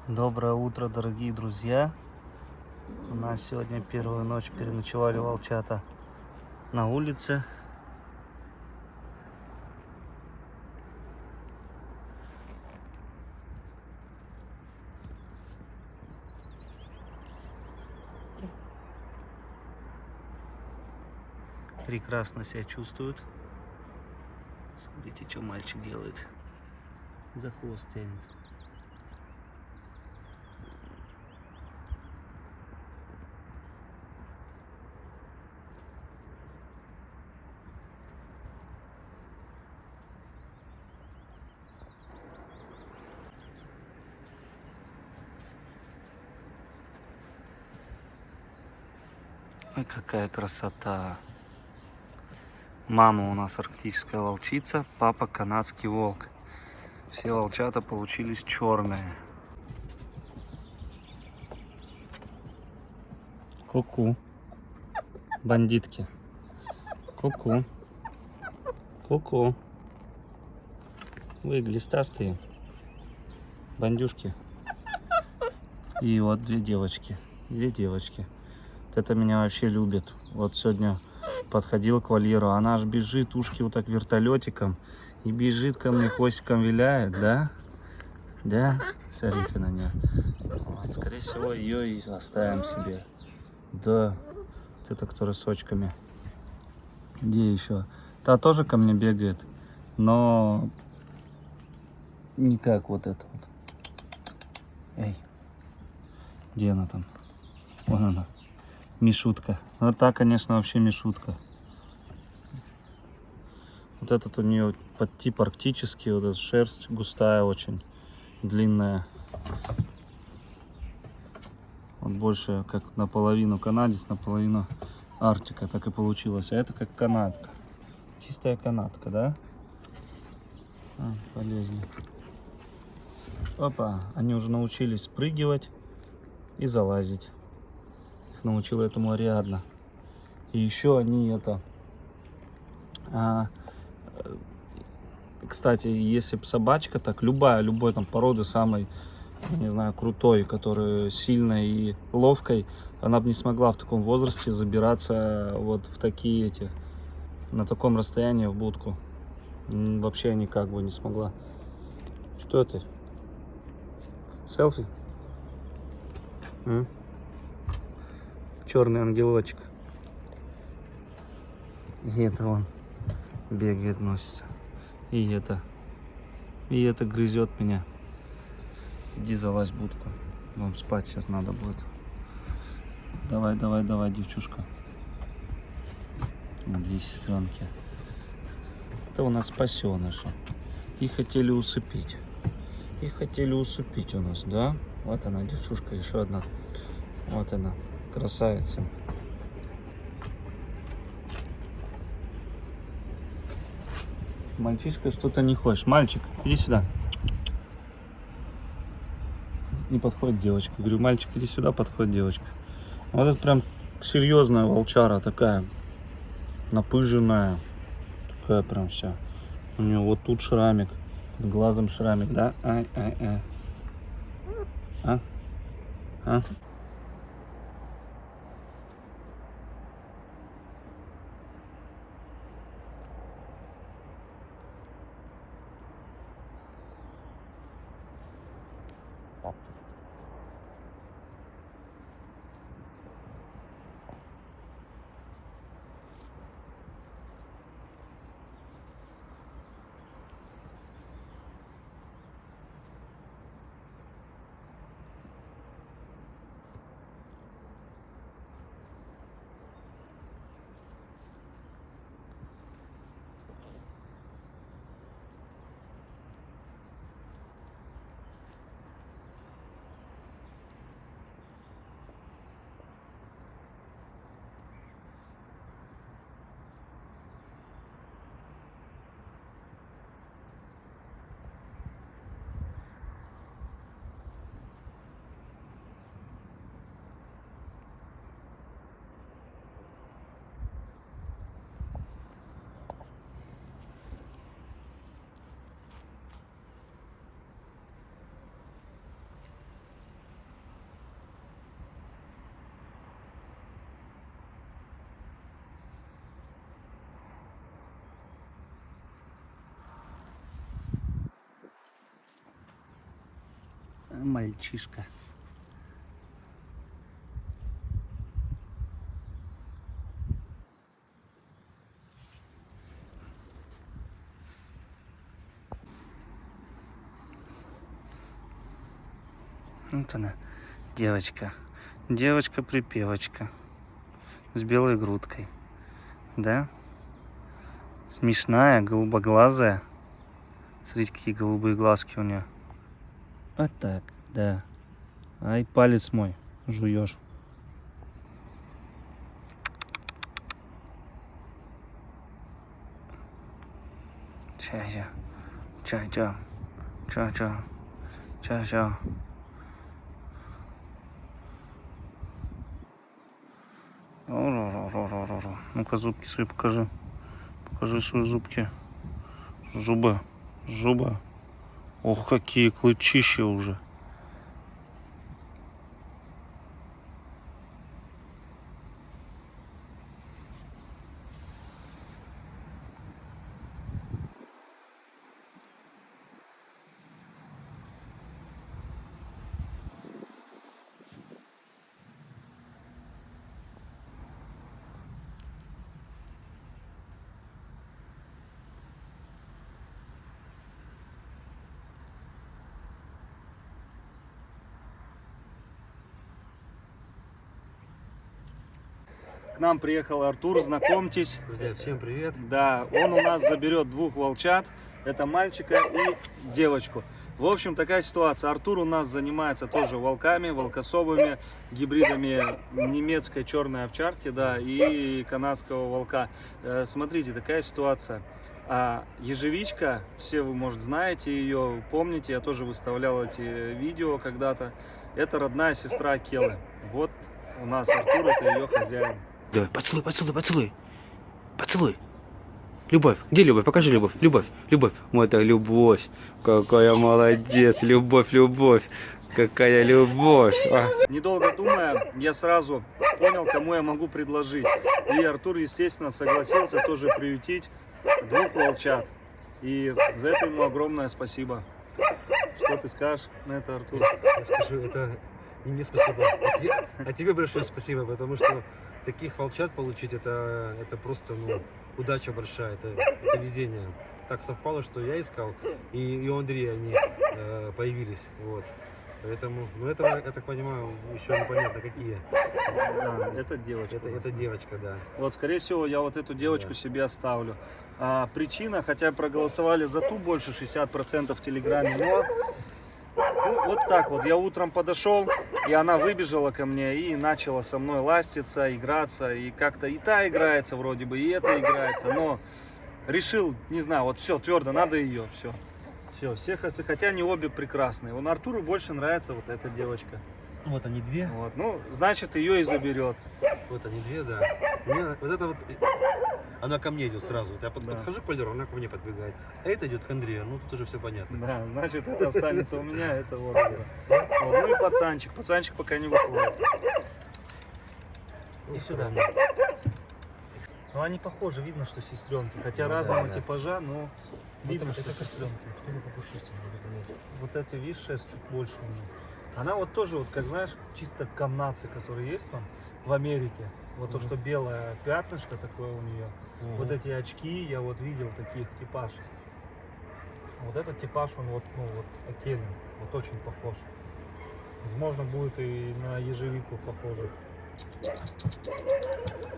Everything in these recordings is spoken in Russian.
Доброе утро, дорогие друзья. У нас сегодня первую ночь переночевали волчата на улице. Прекрасно себя чувствуют. Смотрите, что мальчик делает. За хвост тянет. Ой, какая красота. Мама у нас арктическая волчица, папа канадский волк. Все волчата получились черные. Ку-ку. Бандитки. Ку-ку. Ку-ку. Вы глистастые. Бандюшки. И вот две девочки. Две девочки. Вот это меня вообще любит. Вот сегодня подходил к вольеру, она аж бежит, ушки вот так вертолетиком. И бежит ко мне, хвостиком виляет, да? Да? Смотрите на нее. Вот, скорее всего, ее и оставим себе. Да. Вот это, который с очками. Где еще? Та тоже ко мне бегает, но не как вот это вот. Эй. Где она там? Вон она. Мишутка. Вот та, конечно, вообще Мишутка. Вот этот у нее тип арктический, вот эта шерсть густая очень, длинная. Вот больше как наполовину канадец, наполовину Арктика, так и получилось. А это как канадка. Чистая канадка, да? Полезли. Опа, они уже научились спрыгивать и залазить. Их научила этому Ариадна. И еще они это... Кстати, если бы собачка, так любой там породы самой, не знаю, крутой, которая сильной и ловкой, она бы не смогла в таком возрасте забираться вот в такие эти, на таком расстоянии в будку. Вообще никак бы не смогла. Что это? Селфи? Черный ангелочек. И это он бегает, носится. И это грызет меня. Иди залазь в будку. Вам спать сейчас надо будет. Давай, давай, давай, девчушка. На две сестренки. Это у нас спасеныши. Их хотели усыпить. Их хотели усыпить у нас, да? Вот она, девчушка, еще одна. Вот она, красавица. Мальчишка, что-то не хочешь. Мальчик, иди сюда. Не подходит девочка. Говорю, мальчик, иди сюда, подходит девочка. Вот это прям серьезная волчара такая. Напыженная. Такая прям вся. У нее вот тут шрамик. Под глазом шрамик, да? Ай-ай-ай. А? Мальчишка. Вот она, девочка. Девочка-припевочка. С белой грудкой. Да? Смешная, голубоглазая. Смотрите, какие голубые глазки у нее. Вот так, да. Ай, палец мой, жуешь. Ча-ча. Ча-ча. Ча-ча. Ча-ча. Ну-ка, зубки свои покажи. Покажи свои зубки. Зубы. Зубы. Ох, какие клычища уже. К нам приехал Артур, знакомьтесь. Друзья, всем привет. Да, он у нас заберет 2 волчат. Это мальчика и девочку. В общем, такая ситуация. Артур у нас занимается тоже волками, волкособами, гибридами немецкой черной овчарки, да, и канадского волка. Смотрите, такая ситуация. Ежевичка, все вы, может, знаете ее, помните, я тоже выставлял эти видео когда-то. Это родная сестра Келы. Вот у нас Артур, это ее хозяин. Давай, поцелуй, поцелуй, поцелуй. Поцелуй. Любовь. Где любовь? Покажи любовь. Любовь. Любовь. Вот это любовь. Какая молодец. Любовь, любовь. Какая любовь. Недолго думая, я сразу понял, кому я могу предложить. И Артур, естественно, согласился тоже приютить 2 волчат. И за это ему огромное спасибо. Что ты скажешь на это, Артур? Я скажу, это не мне спасибо. А тебе большое спасибо, потому что таких волчат получить, это просто, ну, удача большая, это везение. Так совпало, что я искал, и у Андрея они появились, вот. Поэтому, ну, это, я так понимаю, еще непонятно какие. Да, это девочка. Это девочка, да. Вот, скорее всего, я вот эту девочку себе оставлю. Причина, хотя проголосовали за ту больше 60% в Телеграме, но ну, вот так вот. Я утром подошел, и она выбежала ко мне и начала со мной ластиться, играться. И как-то и та играется вроде бы, и эта играется. Но решил, не знаю, вот все, твердо, надо ее, все. Все, всех, хотя они обе прекрасные. Вон Артуру больше нравится вот эта девочка. Вот они две. Вот, ну, значит, ее и заберет. Вот они две, да. Мне, вот это вот, она ко мне идет сразу. Вот я подхожу к полиру, она ко мне подбегает. А это идет к Андрею, ну тут уже все понятно. Да, значит, это останется у меня, это вот. Ну и пацанчик. Пацанчик пока не выходит. И сюда. Ну они похожи, видно, что сестренки. Хотя Ну, разного да. типажа, но видно, что это сестренки. тоже попушистее. Вот эти, видишь, шерсть чуть больше у нее. Она вот тоже, вот как знаешь, чисто канадцы, которые есть там в Америке. Вот то, что белое пятнышко такое у нее. Вот эти очки, я вот видел таких типаж. Вот этот типаж, он вот, ну вот, Акельный, вот очень похож. Возможно, будет и на ежевику похоже.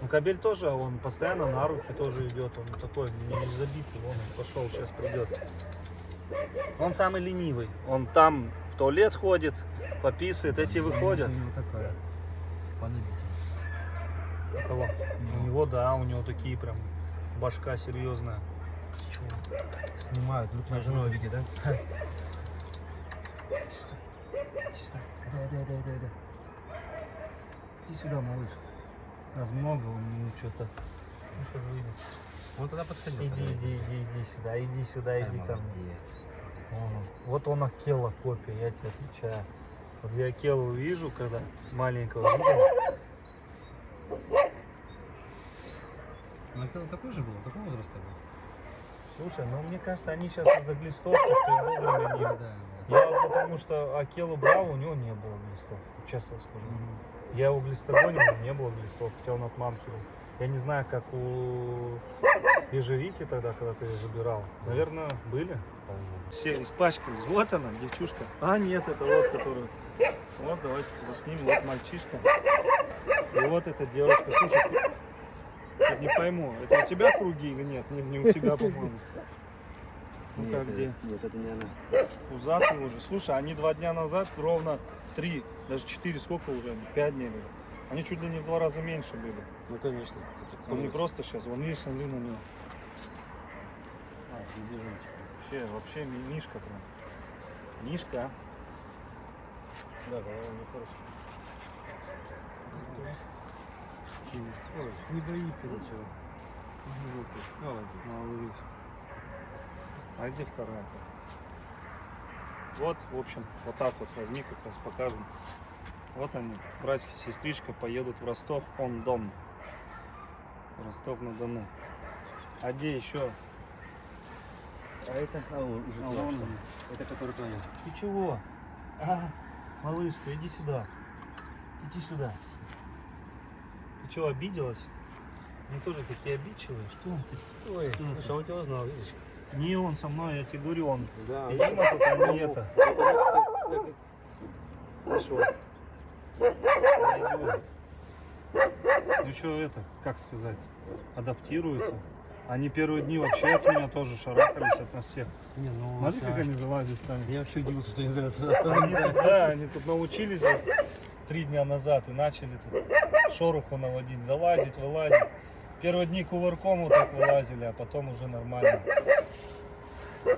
Ну, кобель тоже, он постоянно на руки тоже идет, он такой не забитый, он пошел, сейчас придет. Он самый ленивый, он там в туалет ходит, пописывает, эти выходят. такая. У кого? У него, да, у него такие прям башка серьезная. Снимают, друг на жену видите, да? Иди сюда, малыш. Нас много, он что-то. Ну что же выйдет. Он тогда подходил. Иди сюда, иди ко мне. Вот он Акела копия, я тебе отвечаю. Вот я Акелу вижу, когда маленького видел. Ну, Акела такой же был, такого возраста был. Слушай, ну мне кажется, они сейчас из-за глистов, что его выманили. Да. Я потому что Акелу брал, у него не было глистов, честно скажу. Я его глистогонил, не было глистов, хотя он от мамки был. Я не знаю, как у ежевики тогда, когда ты ее забирал. Наверное, были. Все испачкались. Вот она, девчушка. А, нет, это вот, которую... Вот, давайте заснимем. Вот мальчишка. И вот эта девушка. Слушай, я не пойму, это у тебя круги или нет? Не у тебя, по-моему. Ну как, где? Нет, это не она. Пузатый уже. Слушай, они 2 дня назад ровно 3, даже 4, сколько уже? 5 дней были. Они чуть ли не в 2 раза меньше были. Ну конечно. Он не просто сейчас, он видишь, смотри на него. Вообще мишка прям. Мишка, а? Да, он хороший. Не боится ничего. Молодец. А где вторая? Вот, в общем, вот так вот возьми, как раз покажем. Вот они, братик и сестричка, поедут в Ростов-он-Дон. Ростов-на-Дону. А где еще? А это? вон он. Это который Тоня. Ты чего? А, малышка, иди сюда. Иди сюда. Ты что, обиделась? Они тоже такие обидчивые. Что ты? Ой, слушай, он тебя узнал, видишь? Не он со мной, я тебе говорю, он. Да. Видимо, тут а не это. Хорошо. Ну что это, как сказать, адаптируются. Они первые дни вообще от меня тоже шарахались от нас всех. Не, ну, Смотри, как они залазят сами. Я вообще удивился, что не знаю. Они тут научились вот 3 дня назад и начали тут шороху наводить, залазить, вылазить. Первые дни кувырком вот так вылазили, а потом уже нормально.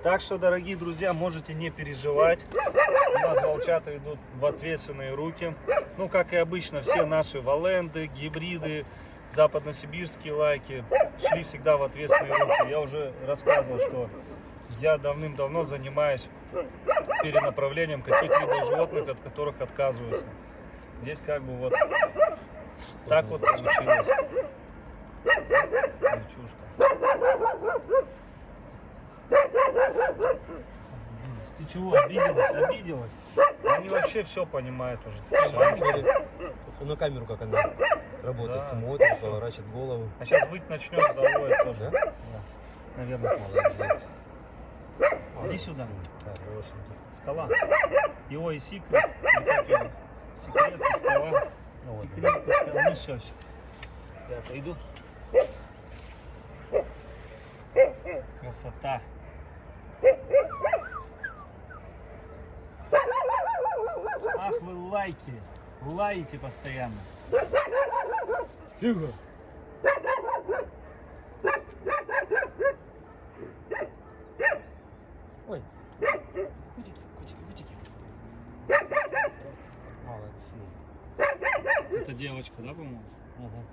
Так что, дорогие друзья, можете не переживать. У нас волчата идут в ответственные руки. Ну, как и обычно, все наши валенды, гибриды, западносибирские лайки шли всегда в ответственные руки. Я уже рассказывал, что я давным-давно занимаюсь перенаправлением каких-либо животных, от которых отказываются. Здесь как бы вот так вот получилось. Девчушка. Ты чего, обиделась? Обиделась? Они вообще все понимают уже. Такие маленькие. На камеру как она работает, Да. смотрит, поворачивает голову. А сейчас выть начнет, завоет тоже. Да? Да. Наверное. Молодец. Иди сюда. Хорошенький. Скала. Его и секрет. Секрет и скала. Ну вот. Секрет и скала. Ну все. Я отойду. Красота. Ах, вы лайки. Лаете постоянно. Тихо. Ой. Котики, котики, котики. Молодцы. Это девочка, да, по-моему? Угу.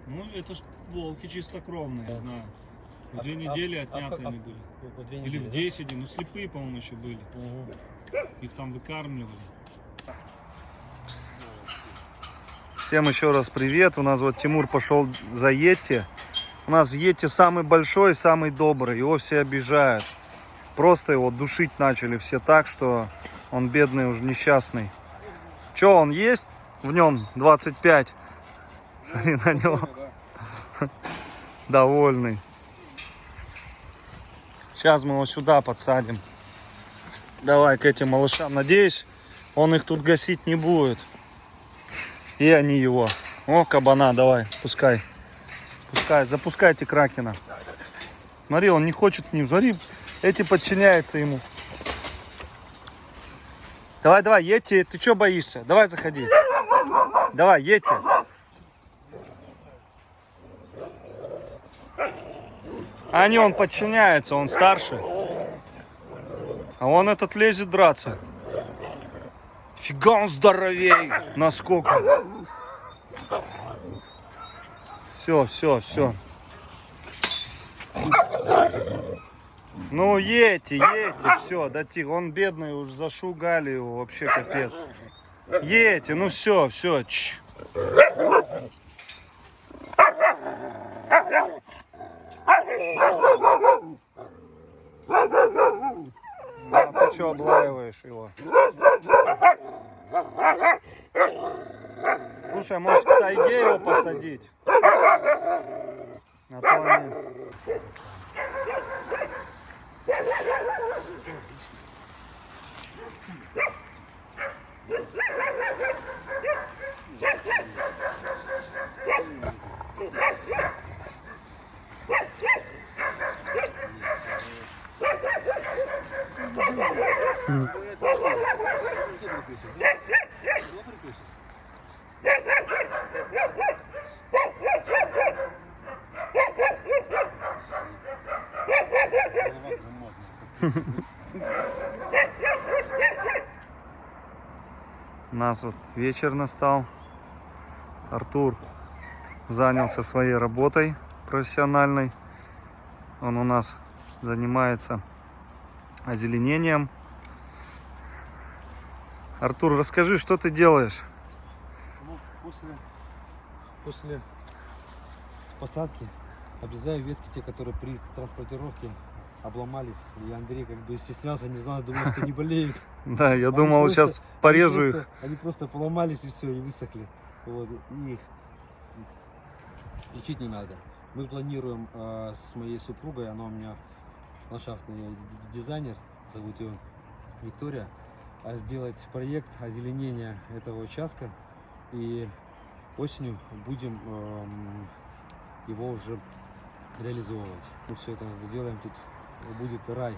Ну, это ж волки чистокровные, я знаю. В А- 2 недели отняты они были. Вот 2 Или в недели, 10, ну слепые, по-моему, еще были. да? Мгм. Их там выкармливали. Всем еще раз привет. У нас вот Тимур пошел за Йети. У нас Йети самый большой, самый добрый. Его все обижают. Просто его душить начали все так, что он бедный, уже несчастный. Че, он есть? В нем 25. Смотри на него. Довольный. Сейчас мы его сюда подсадим. Давай к этим малышам. Надеюсь, он их тут гасить не будет. И они его. О, кабана, давай, пускай. Пускай, запускайте кракена. Смотри, он не хочет к ним. Смотри, эти подчиняются ему. Давай, давай, Йети, ты что боишься? Давай, заходи. Давай, Йети. Они, он подчиняется, он старше. А он этот лезет драться. Фига он здоровей. Насколько. Все, все, все. Ну, Йети, все, да тихо. Он бедный, уж зашугали его, вообще капец. Йети, ну все, все. что облаиваешь его? Слушай, может к тайге его посадить? А то они... У нас вот вечер настал. Артур занялся своей работой профессиональной. Он у нас занимается озеленением. Артур, расскажи, что ты делаешь? Ну, после посадки обрезаю ветки, те, которые при транспортировке обломались. И Андрей как бы стеснялся, не знал, думал, что не болеют. Да, я думал, сейчас порежу их. Они просто поломались и все, и высохли. Вот, и их лечить не надо. Мы планируем с моей супругой, она у меня ландшафтный дизайнер, зовут ее Виктория, сделать проект озеленения этого участка. И осенью будем его уже реализовывать. Мы все это сделаем, тут будет рай.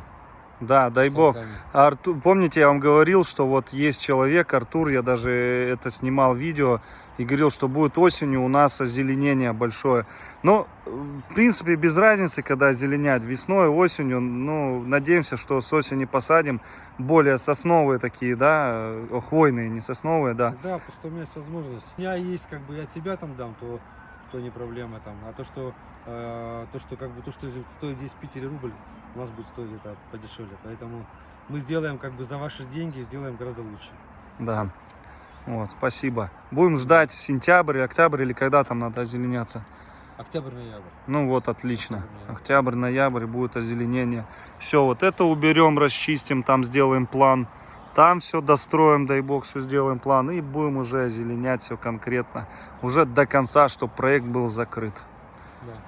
Да, дай бог. Артур, помните, я вам говорил, что вот есть человек, Артур, я даже это снимал видео и говорил, что будет осенью у нас озеленение большое. Но, в принципе, без разницы, когда озеленять, весной, осенью, ну, надеемся, что с осени посадим более сосновые такие, да, хвойные, не сосновые, да. Да, просто у меня есть возможность. У меня есть, как бы, я тебя там дам, то не проблема там. А то, что стоит здесь в Питере рубль, у нас будет стоить это подешевле. Поэтому мы сделаем, как бы, за ваши деньги, сделаем гораздо лучше. Да. Вот, спасибо. Будем ждать сентябрь, октябрь или когда там надо озеленяться? Октябрь-ноябрь. Ну вот, отлично. Октябрь-ноябрь будет озеленение. Все, вот это уберем, расчистим, там сделаем план. Там все достроим, дай бог, все сделаем план. И будем уже озеленять все конкретно. Уже до конца, чтобы проект был закрыт. Да.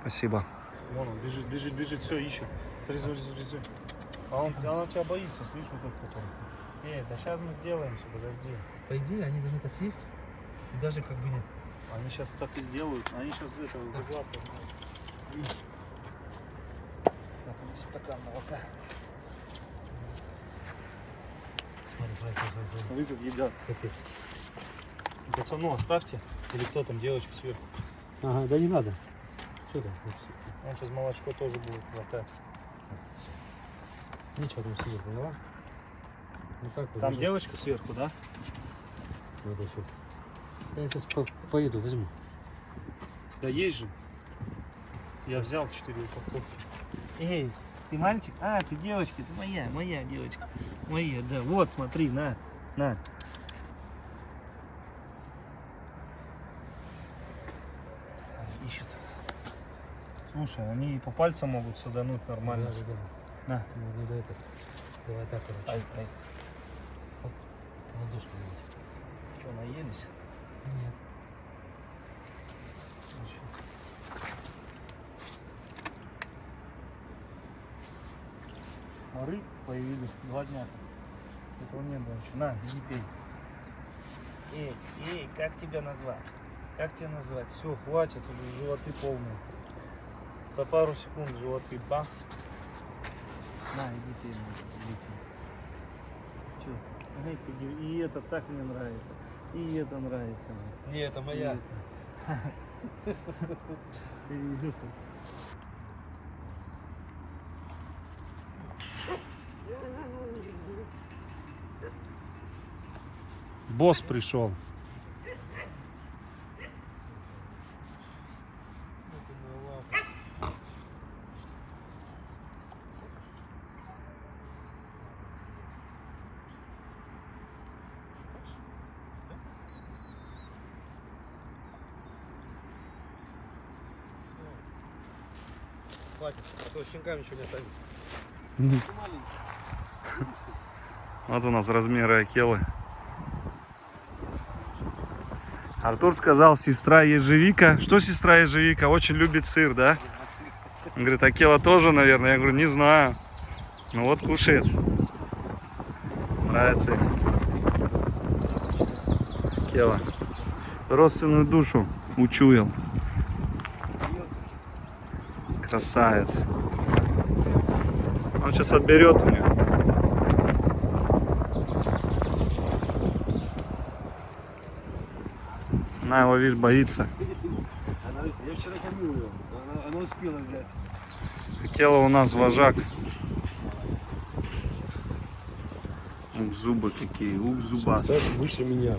Спасибо. Вон он бежит, все ищет. Резу. А она тебя боится, слышишь, вот этот который. Да сейчас мы сделаем все, подожди. По идее, они должны это съесть. И даже как бы нет. Они сейчас так и сделают. Они сейчас это заглатывают. Так, вот стакан молока. Вы как едят. Пацану оставьте. Или кто там, девочка сверху. Ага, да не надо. Что там? Он сейчас молочко тоже будет глотать. Ничего там сидит, поняла? Ну так вот. Там уже. девочка сверху, да? Вот это всё. Я сейчас поеду, возьму. Да есть же. Я взял 4 упаковки. Эй, ты мальчик? А, ты девочка, ты моя девочка. Моя, да. Вот, смотри, на. Ищут. Слушай, они и по пальцам могут садануть нормально. Да. На. Ну, надо это. Давай так, короче. Ай. Ладошку. Что, наелись? Нет. Моры появились 2 дня. Этого не было еще. На, иди пей. Эй, как тебя назвать? Как тебя назвать? Все, хватит, уже животы полные. За пару секунд животы бах. На, иди пей. Че? И это так мне нравится. И это нравится мне. Не, это моя. И это. Босс пришел. Хватит, а то щенкам ничего не останется. Мгм. Вот у нас размеры акелы. Артур сказал, сестра ежевика. Что сестра ежевика? Очень любит сыр, да? Он говорит, акела тоже, наверное. Я говорю, не знаю. Ну вот кушает. Нравится ей. Акела. Родственную душу учуял. Красавец. Он сейчас отберет у нее. Она его, видишь, боится. Я вчера кормил ее, она успела взять. Акела у нас вожак. Ух, зубы какие, ух, зубастые. Выше меня.